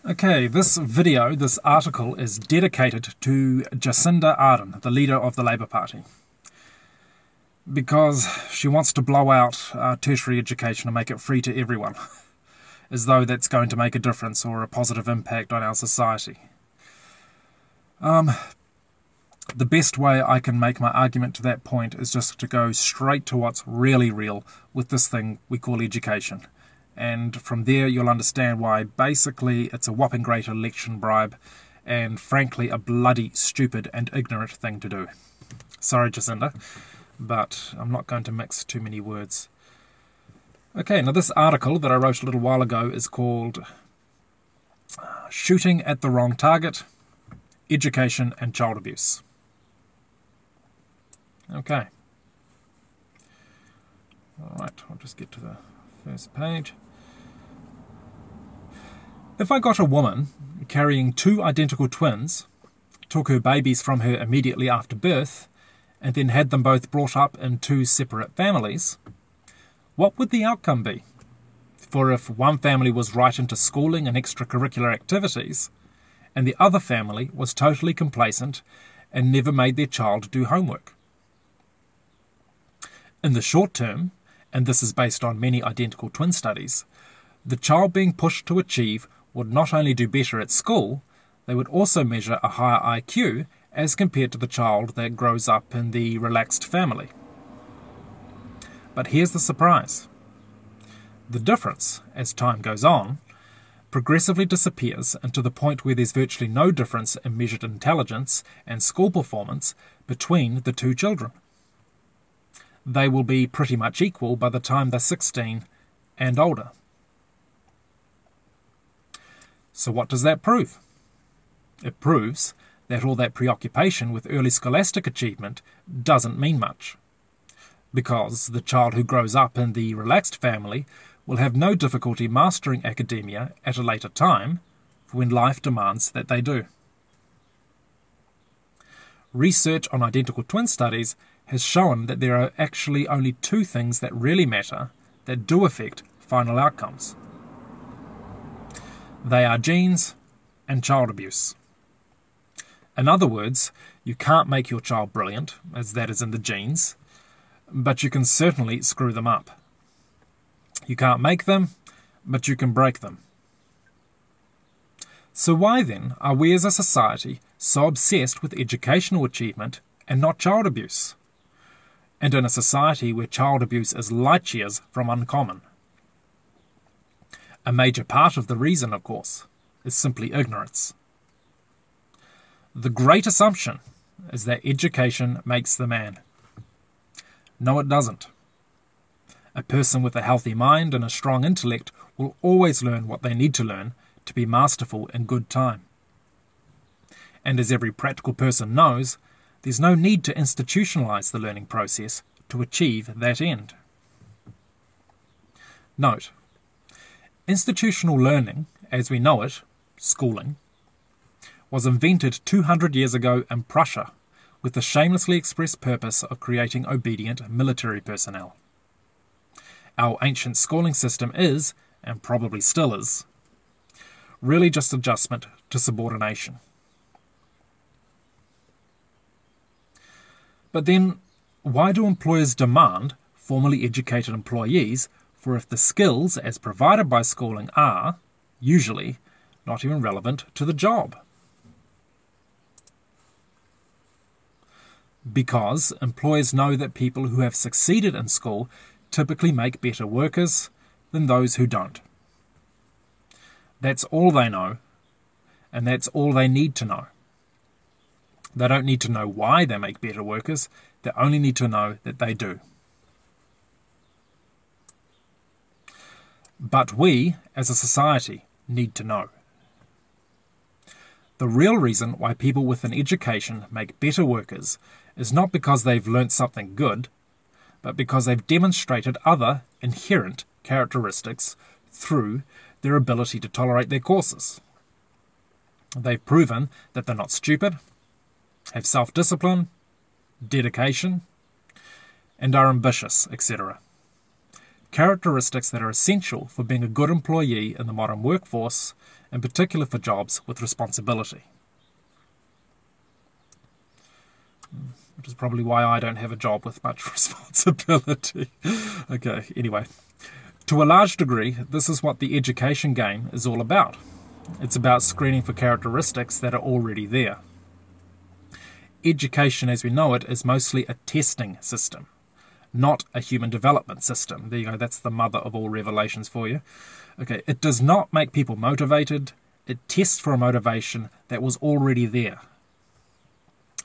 Okay, this article is dedicated to Jacinda Ardern, the leader of the Labour Party, because she wants to blow out tertiary education and make it free to everyone, as though that's going to make a difference or a positive impact on our society. The best way I can make my argument to that point is just to go straight to what's really real with this thing we call education. And from there you'll understand why basically it's a whopping great election bribe and frankly a bloody stupid and ignorant thing to do. Sorry, Jacinda, but I'm not going to mix too many words. Okay, now this article that I wrote a little while ago is called Shooting at the Wrong Target, Education and Child Abuse. Okay. Alright, I'll just get to the first page. If I got a woman carrying two identical twins, took her babies from her immediately after birth, and then had them both brought up in two separate families, what would the outcome be? For if one family was right into schooling and extracurricular activities, and the other family was totally complacent and never made their child do homework. In the short term, and this is based on many identical twin studies, the child being pushed to achieve would not only do better at school, they would also measure a higher IQ as compared to the child that grows up in the relaxed family. But here's the surprise. The difference, as time goes on, progressively disappears into the point where there's virtually no difference in measured intelligence and school performance between the two children. They will be pretty much equal by the time they're 16 and older. So what does that prove? It proves that all that preoccupation with early scholastic achievement doesn't mean much, because the child who grows up in the relaxed family will have no difficulty mastering academia at a later time when life demands that they do. Research on identical twin studies has shown that there are actually only two things that really matter that do affect final outcomes. They are genes and child abuse. In other words, you can't make your child brilliant, as that is in the genes, but you can certainly screw them up. You can't make them, but you can break them. So why then are we as a society so obsessed with educational achievement and not child abuse? And in a society where child abuse is light years from uncommon. A major part of the reason, of course, is simply ignorance. The great assumption is that education makes the man. No, it doesn't. A person with a healthy mind and a strong intellect will always learn what they need to learn to be masterful in good time. And as every practical person knows, there's no need to institutionalize the learning process to achieve that end. Note, institutional learning, as we know it, schooling, was invented 200 years ago in Prussia with the shamelessly expressed purpose of creating obedient military personnel. Our ancient schooling system is, and probably still is, really just adjustment to subordination. But then, why do employers demand formally educated employees for if the skills as provided by schooling are, usually, not even relevant to the job? Because employers know that people who have succeeded in school typically make better workers than those who don't. That's all they know, and that's all they need to know. They don't need to know why they make better workers, they only need to know that they do. But we, as a society, need to know. The real reason why people with an education make better workers is not because they've learnt something good, but because they've demonstrated other inherent characteristics through their ability to tolerate their courses. They've proven that they're not stupid, have self-discipline, dedication, and are ambitious, etc. characteristics that are essential for being a good employee in the modern workforce, in particular for jobs with responsibility. Which is probably why I don't have a job with much responsibility. Okay, anyway. To a large degree, this is what the education game is all about. It's about screening for characteristics that are already there. Education as we know it is mostly a testing system, not a human development system. There you go, that's the mother of all revelations for you. Okay, it does not make people motivated. It tests for a motivation that was already there.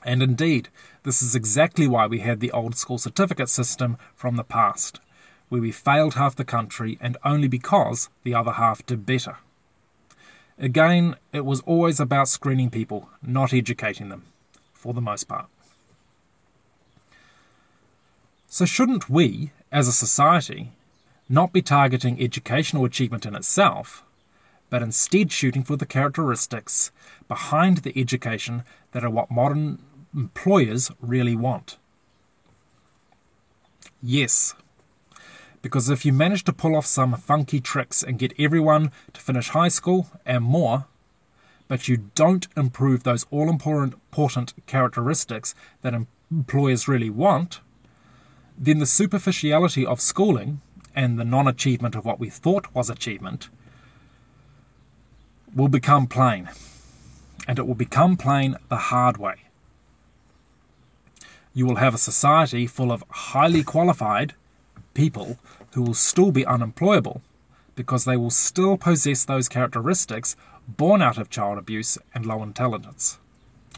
And indeed, this is exactly why we had the old school certificate system from the past, where we failed half the country and only because the other half did better. Again, it was always about screening people, not educating them, for the most part. So shouldn't we, as a society, not be targeting educational achievement in itself, but instead shooting for the characteristics behind the education that are what modern employers really want? Yes, because if you manage to pull off some funky tricks and get everyone to finish high school and more, but you don't improve those all-important characteristics that employers really want, then the superficiality of schooling and the non-achievement of what we thought was achievement will become plain. And it will become plain the hard way. You will have a society full of highly qualified people who will still be unemployable because they will still possess those characteristics born out of child abuse and low intelligence,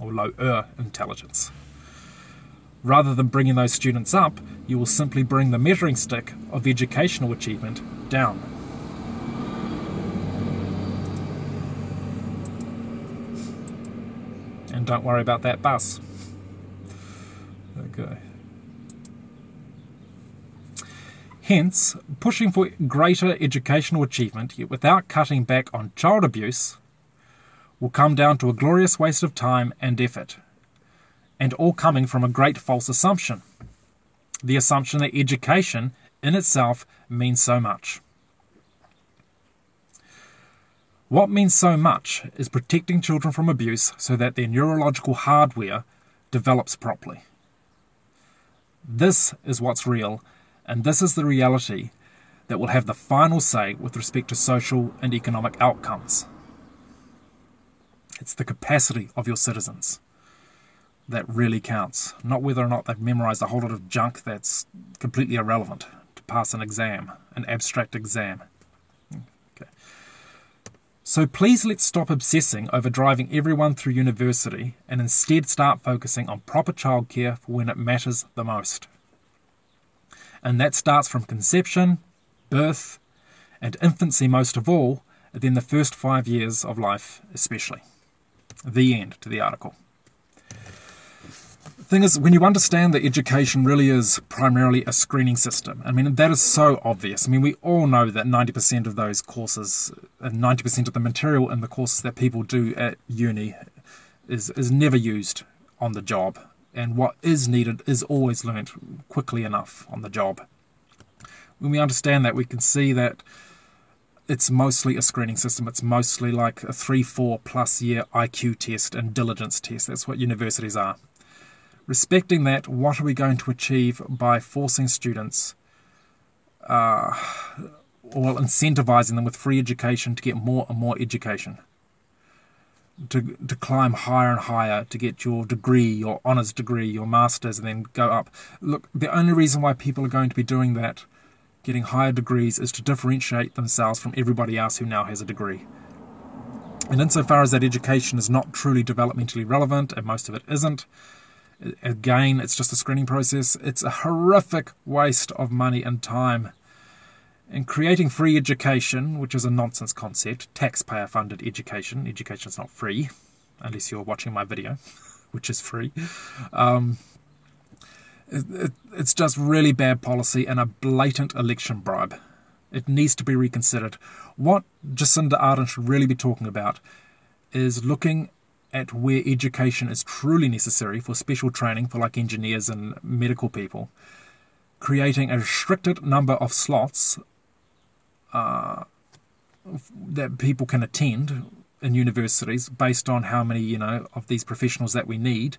or lower intelligence. Rather than bringing those students up, you will simply bring the measuring stick of educational achievement down. And don't worry about that bus. Okay. Hence, pushing for greater educational achievement, yet without cutting back on child abuse, will come down to a glorious waste of time and effort, and all coming from a great false assumption, the assumption that education in itself means so much. What means so much is protecting children from abuse so that their neurological hardware develops properly. This is what's real, and this is the reality that will have the final say with respect to social and economic outcomes. It's the capacity of your citizens that really counts, not whether or not they've memorized a whole lot of junk that's completely irrelevant to pass an exam, an abstract exam. Okay. So please let's stop obsessing over driving everyone through university and instead start focusing on proper childcare for when it matters the most. And that starts from conception, birth, and infancy most of all, and then the first 5 years of life especially. The end to the article. The thing is, when you understand that education really is primarily a screening system, I mean, that is so obvious. I mean, we all know that 90% of those courses, and 90% of the material in the courses that people do at uni is never used on the job. And what is needed is always learnt quickly enough on the job. When we understand that, we can see that it's mostly a screening system. It's mostly like a 3-4 plus year IQ test and diligence test. That's what universities are. Respecting that, what are we going to achieve by forcing students or incentivizing them with free education to get more and more education? To climb higher and higher, to get your degree, your honours degree, your master's, and then go up. Look, the only reason why people are going to be doing that, getting higher degrees, is to differentiate themselves from everybody else who now has a degree. And insofar as that education is not truly developmentally relevant, and most of it isn't, again, it's just a screening process, it's a horrific waste of money and time. And creating free education, which is a nonsense concept, taxpayer-funded education. Education's not free, unless you're watching my video, which is free. It's just really bad policy and a blatant election bribe. It needs to be reconsidered. What Jacinda Ardern should really be talking about is looking at where education is truly necessary for special training for like engineers and medical people, creating a restricted number of slots that people can attend in universities based on how many, of these professionals that we need,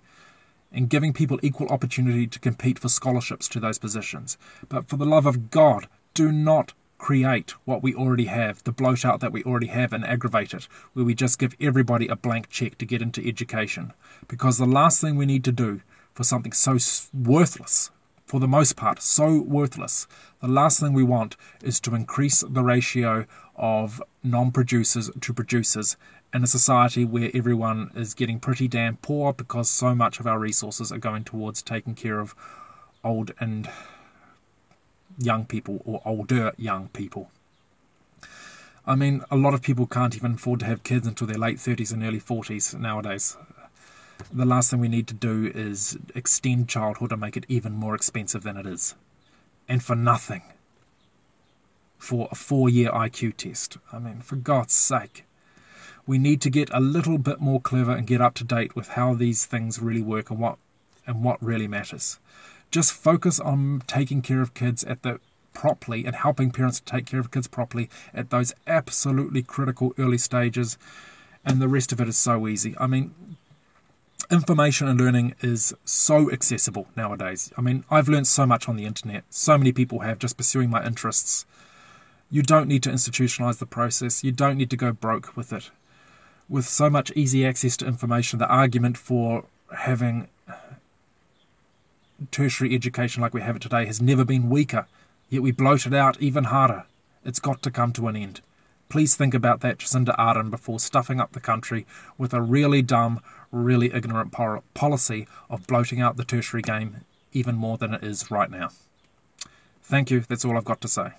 and giving people equal opportunity to compete for scholarships to those positions. But for the love of God, do not create what we already have, the bloat out that we already have, and aggravate it, where we just give everybody a blank check to get into education. Because the last thing we need to do for something so worthless, for the most part, so worthless, the last thing we want is to increase the ratio of non-producers to producers in a society where everyone is getting pretty damn poor because so much of our resources are going towards taking care of old and young people, or older young people. I mean, a lot of people can't even afford to have kids until their late 30s and early 40s nowadays. The last thing we need to do is extend childhood and make it even more expensive than it is. And for nothing. For a 4-year IQ test. I mean, for God's sake. We need to get a little bit more clever and get up to date with how these things really work and what really matters. Just focus on taking care of kids properly and helping parents to take care of kids properly at those absolutely critical early stages, and the rest of it is so easy. I mean, information and learning is so accessible nowadays. I mean, I've learned so much on the internet. So many people have, just pursuing my interests. You don't need to institutionalize the process. You don't need to go broke with it. With so much easy access to information, the argument for having tertiary education like we have it today has never been weaker, yet we bloat it out even harder. It's got to come to an end. Please think about that, Jacinda Ardern, before stuffing up the country with a really dumb, really ignorant policy of bloating out the tertiary game even more than it is right now. Thank you. That's all I've got to say.